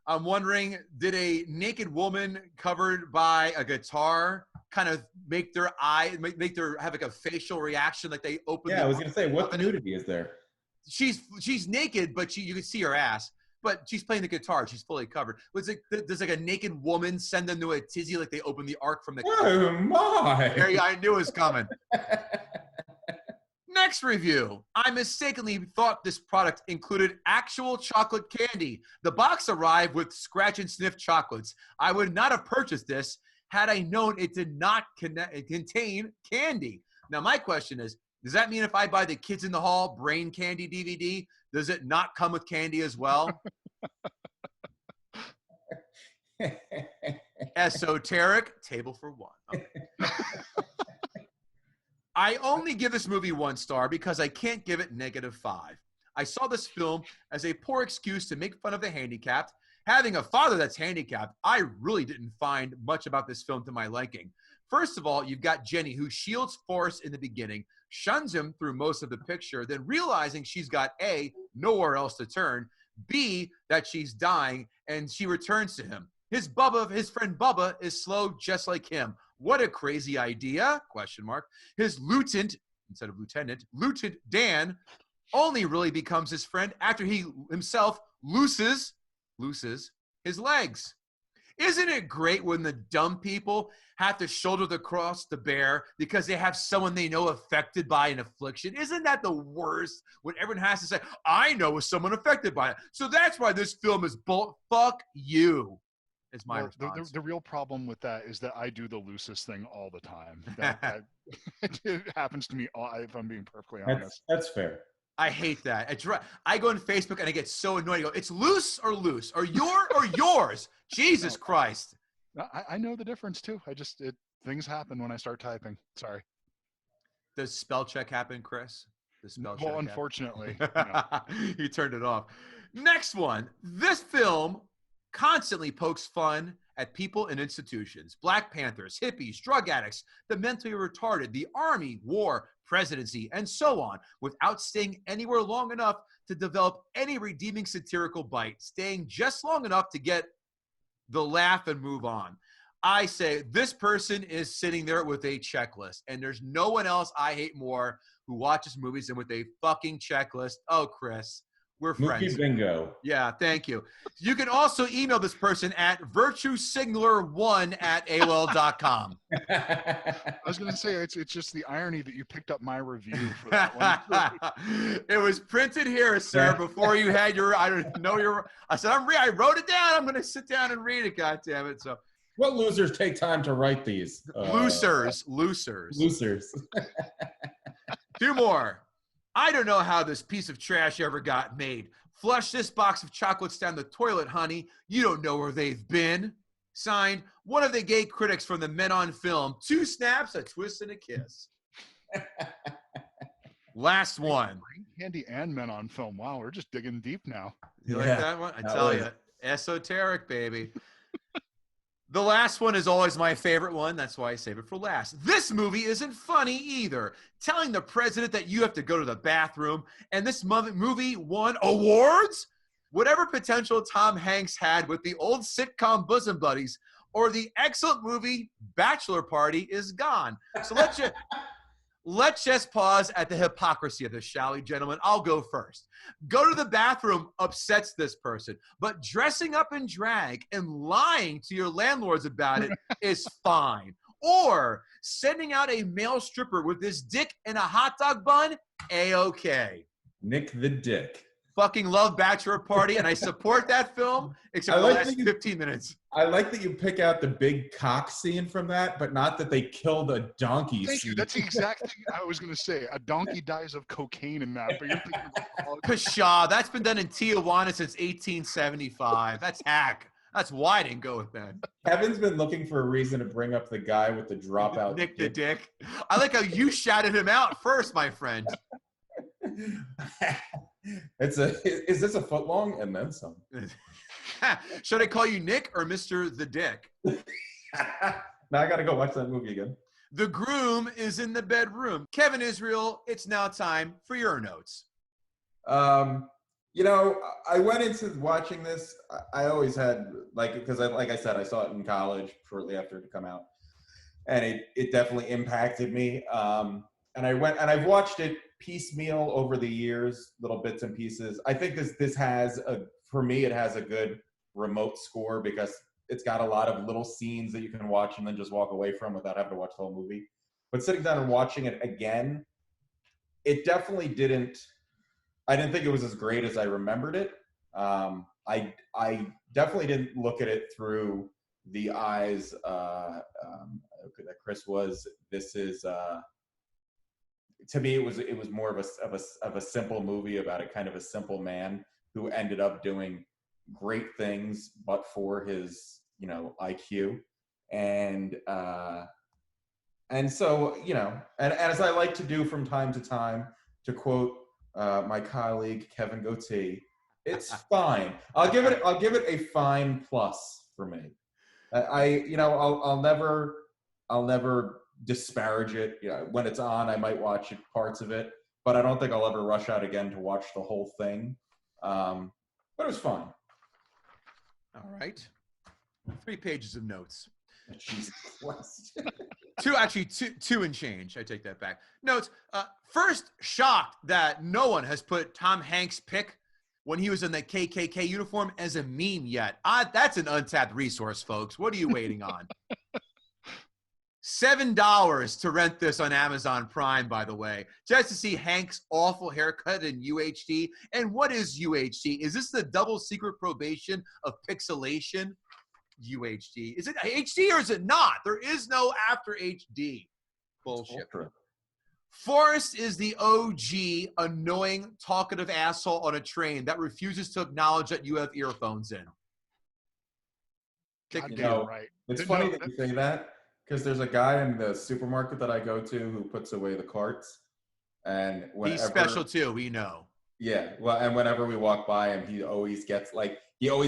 I'm wondering, did a naked woman covered by a guitar kind of make their have like a facial reaction, like they open? Yeah, I was gonna say, what nudity is there? She's naked, but you can see her ass. But she's playing the guitar. She's fully covered. Was it does like a naked woman send them to a tizzy like they open the ark from the? Oh my! I knew it was coming. Next review. I mistakenly thought this product included actual chocolate candy. The box arrived with scratch and sniff chocolates. I would not have purchased this had I known it did not contain candy. Now, my question is, does that mean if I buy the Kids in the Hall Brain Candy DVD, does it not come with candy as well? Esoteric, table for one. Okay. I only give this movie 1 star because I can't give it -5. I saw this film as a poor excuse to make fun of the handicapped. Having a father that's handicapped, I really didn't find much about this film to my liking. First of all, you've got Jenny, who shields Forrest in the beginning, shuns him through most of the picture, then realizing she's got A, nowhere else to turn, B, that she's dying, and she returns to him. His friend Bubba is slow just like him. What a crazy idea, ? His lieutenant, instead of lieutenant, Lieutenant Dan, only really becomes his friend after he himself looses his legs. Isn't it great when the dumb people have to shoulder the cross to bear because they have someone they know affected by an affliction? Isn't that the worst when everyone has to say, I know someone affected by it? So that's why this film is fuck you. Is my response. The real problem with that is that I do the loosest thing all the time. That it happens to me if I'm being perfectly honest. That's fair. I hate that. I go on Facebook and I get so annoyed. I go, it's loose or loose, or yours. Jesus Christ. I know the difference too. Things happen when I start typing. Sorry. Does spell check happen, Chris? Well, unfortunately. You turned it off. Next one. This film constantly pokes fun at people and institutions. Black Panthers, hippies, drug addicts, the mentally retarded, the army, war, presidency, and so on, without staying anywhere long enough to develop any redeeming satirical bite, staying just long enough to get the laugh and move on. I say this person is sitting there with a checklist, and there's no one else I hate more who watches movies than with a fucking checklist. Oh, Chris. We're friends. Bingo. Yeah, thank you. You can also email this person at virtuesignaler1@aol.com. I was going to say, it's just the irony that you picked up my review for that one. It was printed here, sir, before you had your, I said, I wrote it down. I'm going to sit down and read it, goddammit. So, what losers take time to write these? Losers. 2 more. I don't know how this piece of trash ever got made. Flush this box of chocolates down the toilet, honey. You don't know where they've been. Signed, one of the gay critics from the Men on Film. 2 snaps, a twist, and a kiss. Last one. Candy and Men on Film. Wow, we're just digging deep now. You like that one? I tell you. Esoteric, baby. The last one is always my favorite one. That's why I save it for last. This movie isn't funny either. Telling the president that you have to go to the bathroom, and this movie won awards? Whatever potential Tom Hanks had with the old sitcom Bosom Buddies or the excellent movie Bachelor Party is gone. So let's just pause at the hypocrisy of this, shall we, gentlemen? I'll go first. Go to the bathroom upsets this person, but dressing up in drag and lying to your landlords about it is fine. Or sending out a male stripper with his dick in a hot dog bun, A-okay. Nick the Dick. Fucking love Bachelor Party, and I support that film, except for the last 15 minutes. I like that you pick out the big cock scene from that, but not that they killed a donkey. Thank you. That's the exact thing I was going to say. A donkey dies of cocaine in that, but you're thinking about Pshaw, that's been done in Tijuana since 1875. That's hack. That's why I didn't go with that. Kevin's been looking for a reason to bring up the guy with the dropout. Nick the Dick. I like how you shouted him out first, my friend. Is this a foot long? And then some. Should I call you Nick or Mr. the Dick? Now I got to go watch that movie again. The groom is in the bedroom. Kevin Israel, it's now time for your notes. You know, I went into watching this. I always had because like I said, I saw it in college shortly after it come out, and it definitely impacted me. And I've watched it piecemeal over the years, little bits and pieces. I think this has for me, it has a good remote score because it's got a lot of little scenes that you can watch and then just walk away from without having to watch the whole movie. But sitting down and watching it again, it definitely didn't. I didn't think it was as great as I remembered it. I definitely didn't look at it through the eyes that Chris was. This is to me, it was more of a simple movie about a kind of a simple man who ended up doing great things, but for his IQ, and so and as I like to do from time to time, to quote my colleague Kevin Gootee, it's fine. I'll give it a fine plus for me. I'll never disparage it. When it's on, I might watch parts of it, but I don't think I'll ever rush out again to watch the whole thing. But it was fun. All right. 3 pages of notes. Jesus Christ. Two and change. I take that back. Notes. First, shocked that no one has put Tom Hanks' pick when he was in the KKK uniform as a meme yet. That's an untapped resource, folks. What are you waiting on? $7 to rent this on Amazon Prime, by the way, just to see Hank's awful haircut in UHD. And what is UHD? Is this the double secret probation of pixelation? UHD. Is it HD or is it not? There is no after HD. Bullshit. Forrest is the OG annoying, talkative asshole on a train that refuses to acknowledge that you have earphones in. Right. It's funny that you say that, because there's a guy in the supermarket that I go to who puts away the carts, and he's special too. We know. Yeah. Well, and whenever we walk by him, he always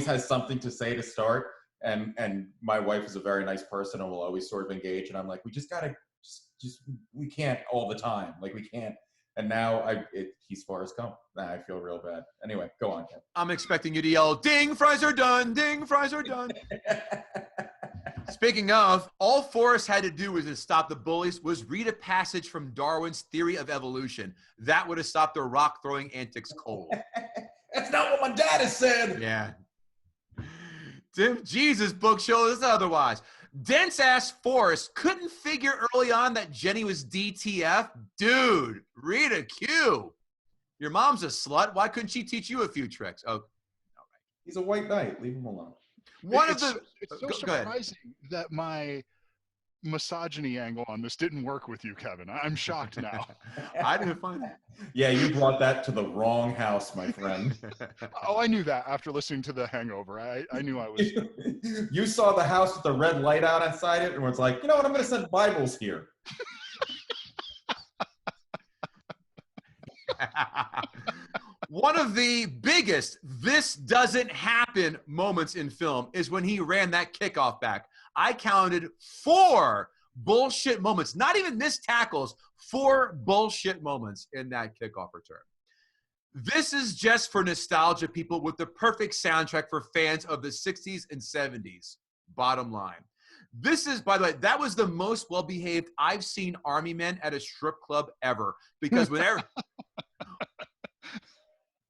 has something to say to start. And my wife is a very nice person and will always sort of engage. And I'm like, we just gotta, we can't all the time. Like, we can't. And now he's Forrest Gump. I feel real bad. Anyway, go on, Ken. I'm expecting you to yell, ding, fries are done. Ding, fries are done. Speaking of, all Forrest had to do was to stop the bullies was read a passage from Darwin's theory of evolution. That would have stopped their rock-throwing antics cold. That's not what my dad has said. Yeah. Jesus book shows us otherwise. Dense-ass Forrest couldn't figure early on that Jenny was DTF. Dude, read a cue. Your mom's a slut. Why couldn't she teach you a few tricks? Oh, all right. He's a white knight. Leave him alone. It's so surprising that my misogyny angle on this didn't work with you, Kevin. I'm shocked now. I didn't find that. Yeah, you brought that to the wrong house, my friend. Oh, I knew that after listening to The Hangover. I knew I was. You saw the house with the red light out outside it and was like, you know what, I'm going to send Bibles here. One of the biggest "this doesn't happen" moments in film is when he ran that kickoff back. I counted 4 bullshit moments, not even missed tackles, 4 bullshit moments in that kickoff return. This is just for nostalgia people with the perfect soundtrack for fans of the 60s and 70s. Bottom line. This is, by the way, that was the most well-behaved I've seen Army men at a strip club ever. Because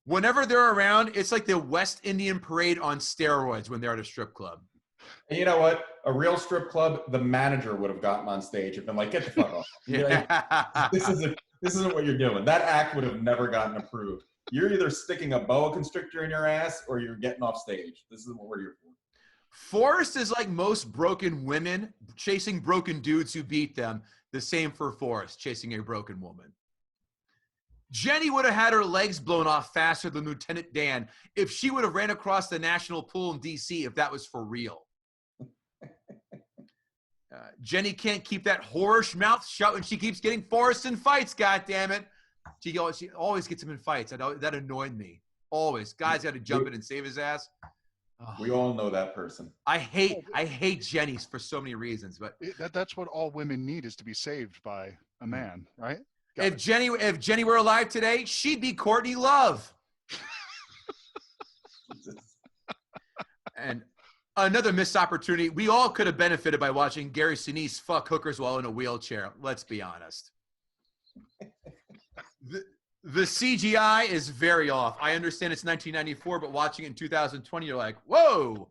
whenever they're around, it's like the West Indian parade on steroids when they're at a strip club. And you know what? A real strip club, the manager would have gotten on stage and been like, get the fuck off. Like, this isn't what you're doing. That act would have never gotten approved. You're either sticking a boa constrictor in your ass or you're getting off stage. This is what we're here for. Forrest is like most broken women chasing broken dudes who beat them. The same for Forrest chasing a broken woman. Jenny would have had her legs blown off faster than Lieutenant Dan if she would have ran across the national pool in D.C. if that was for real. Jenny can't keep that whorish mouth shut when she keeps getting Forrest in fights, goddammit. She always gets him in fights. That annoyed me. Always. Guys got to jump in and save his ass. We all know that person. I hate Jenny for so many reasons, but that's what all women need, is to be saved by a man, right? If Jenny were alive today, she'd be Courtney Love. And another missed opportunity. We all could have benefited by watching Gary Sinise fuck hookers while in a wheelchair. Let's be honest. The CGI is very off. I understand it's 1994, but watching it in 2020, you're like, whoa.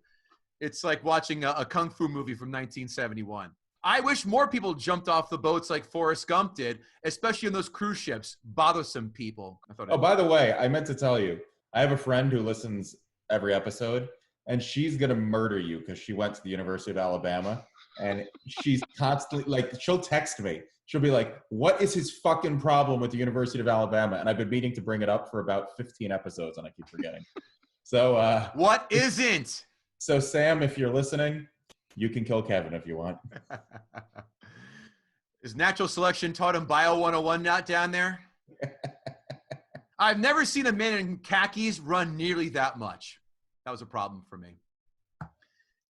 It's like watching a kung fu movie from 1971. I wish more people jumped off the boats like Forrest Gump did, especially on those cruise ships. Bothersome people. By the way, I meant to tell you, I have a friend who listens every episode, and she's going to murder you because she went to the University of Alabama, and she's constantly, like, she'll text me. She'll be like, what is his fucking problem with the University of Alabama? And I've been meaning to bring it up for about 15 episodes, and I keep forgetting. So, what isn't? So, Sam, if you're listening, you can kill Kevin if you want. Is natural selection taught him Bio 101 not down there? I've never seen a man in khakis run nearly that much. That was a problem for me.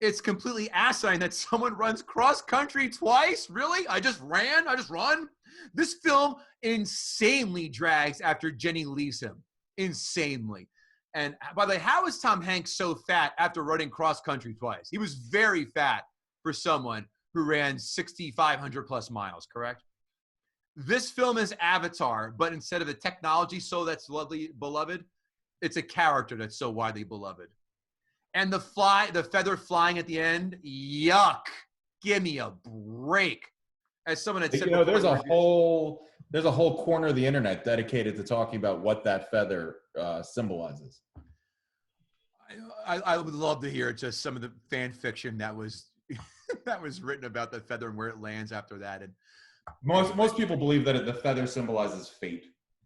It's completely asinine that someone runs cross country twice. Really? I just run. This film insanely drags after Jenny leaves him. Insanely. And by the way, how is Tom Hanks so fat after running cross country twice? He was very fat for someone who ran 6,500 plus miles, correct? This film is Avatar, but instead of a technology that's lovely, beloved, it's a character that's so widely beloved. And the feather flying at the end, yuck. Give me a break. As someone had said before, there's a whole corner of the internet dedicated to talking about what that feather symbolizes. I would love to hear just some of the fan fiction that was that was written about the feather and where it lands after that. And most people believe that the feather symbolizes fate.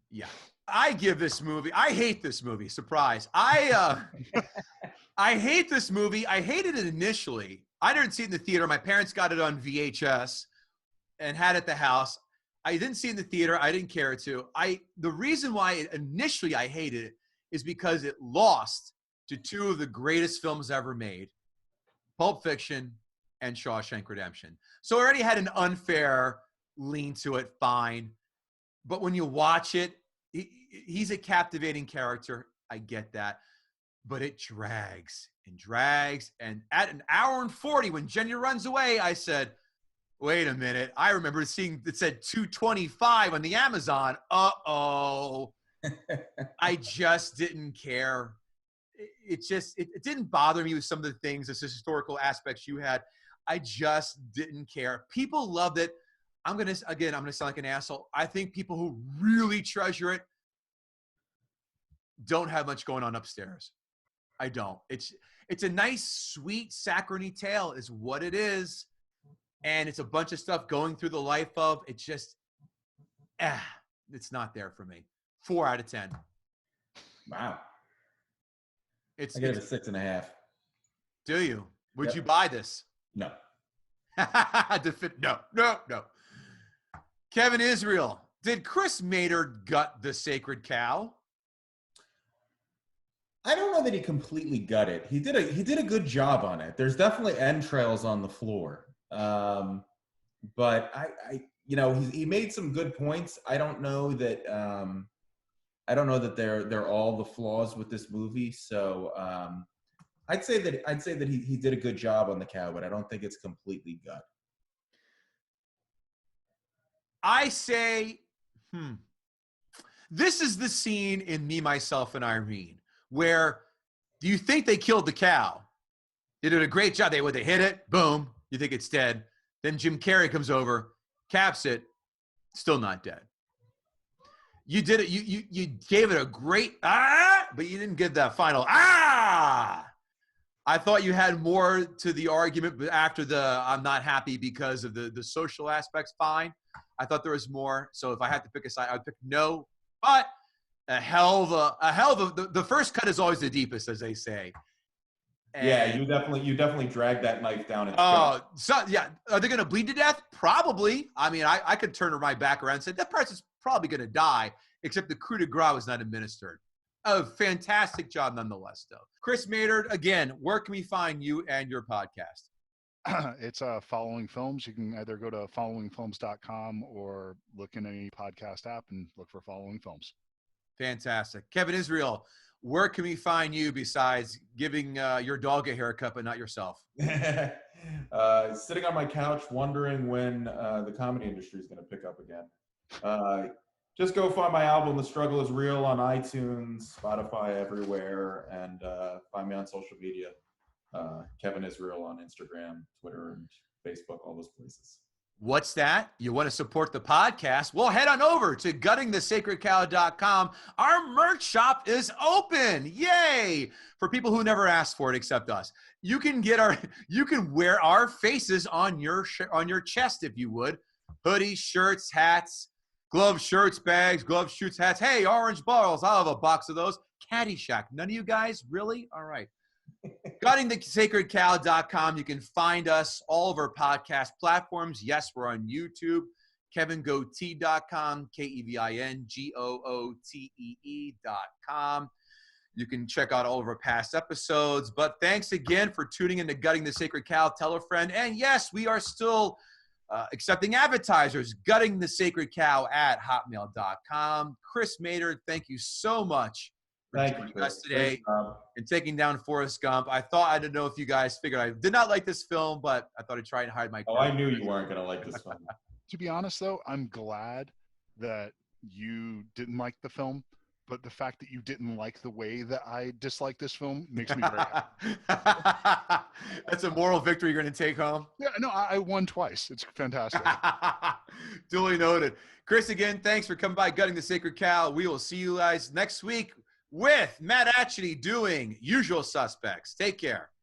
Yeah, I hate this movie. Surprise! I hate this movie. I hated it initially. I didn't see it in the theater. My parents got it on VHS and had it at the house. I didn't see it in the theater. I didn't care to. The reason why initially I hated it is because it lost to two of the greatest films ever made, Pulp Fiction and Shawshank Redemption. So I already had an unfair lean to it, fine. But when you watch it, he's a captivating character. I get that. But it drags and drags. And at an hour and 40, when Jenny runs away, I said, wait a minute. I remember seeing it said 225 on the Amazon. Uh-oh. I just didn't care. It didn't bother me with some of the things, the historical aspects you had. I just didn't care. People loved it. I'm going to sound like an asshole. I think people who really treasure it don't have much going on upstairs. I don't. It's a nice, sweet, saccharine tale is what it is. And it's a bunch of stuff going through the life of it. Just, it's not there for me. 4 out of 10. Wow. I gave it a 6.5. Do you? Would you buy this? No. No. Kevin Israel, did Chris Maynard gut the sacred cow? I don't know that he completely gut it. He did a good job on it. There's definitely entrails on the floor. But he made some good points. I don't know that they're all the flaws with this movie. So I'd say that he did a good job on the cow, but I don't think it's completely gut. I say, this is the scene in Me, Myself, and Irene where do you think they killed the cow? They did a great job. They hit it, boom, you think it's dead. Then Jim Carrey comes over, caps it, still not dead. You did it. You gave it a great but you didn't give that final I thought you had more to the argument, but after I'm not happy because of the social aspects. Fine. I thought there was more. So if I had to pick a side, I'd pick no. But a hell of the first cut is always the deepest, as they say. And, yeah, you definitely dragged that knife down. Are they going to bleed to death? Probably. I mean, I could turn my back around and say that person's probably going to die, except the coup de grace was not administered. A fantastic job nonetheless, though. Chris Maynard, again, where can we find you and your podcast? It's Following Films. You can either go to followingfilms.com or look in any podcast app and look for Following Films. Fantastic. Kevin Israel, where can we find you besides giving your dog a haircut, but not yourself? Sitting on my couch wondering when the comedy industry is going to pick up again. Just go find my album, The Struggle is Real, on iTunes, Spotify, everywhere, and find me on social media. Kevin Israel on Instagram, Twitter, and Facebook, all those places. What's that? You want to support the podcast? Well, head on over to guttingthesacredcow.com. Our merch shop is open. Yay! For people who never asked for it except us. You can wear our faces on your chest if you would. Hoodies, shirts, hats, gloves, shirts, bags, gloves, shoots, hats. Hey, orange balls. I'll have a box of those. Caddyshack. None of you guys? Really? All right. GuttingTheSacredCow.com. You can find us all of our podcast platforms. Yes, we're on YouTube. KevinGootee.com, KevinGootee.com. You can check out all of our past episodes. But thanks again for tuning in to Gutting the Sacred Cow. Tell a friend. And yes, we are still accepting advertisers. GuttingTheSacredCow@hotmail.com. Chris Maynard, thank you so much for joining us today and taking down Forrest Gump. I didn't know if you guys figured I did not like this film, but I thought I'd try and hide my. Oh, I knew you weren't going to like this film. To be honest, though, I'm glad that you didn't like the film, but the fact that you didn't like the way that I dislike this film makes me very happy. That's a moral victory you're going to take home. Yeah, no, I won twice. It's fantastic. Duly noted. Chris, again, thanks for coming by Gutting the Sacred Cow. We will see you guys next week with Matt Atchity doing Usual Suspects. Take care.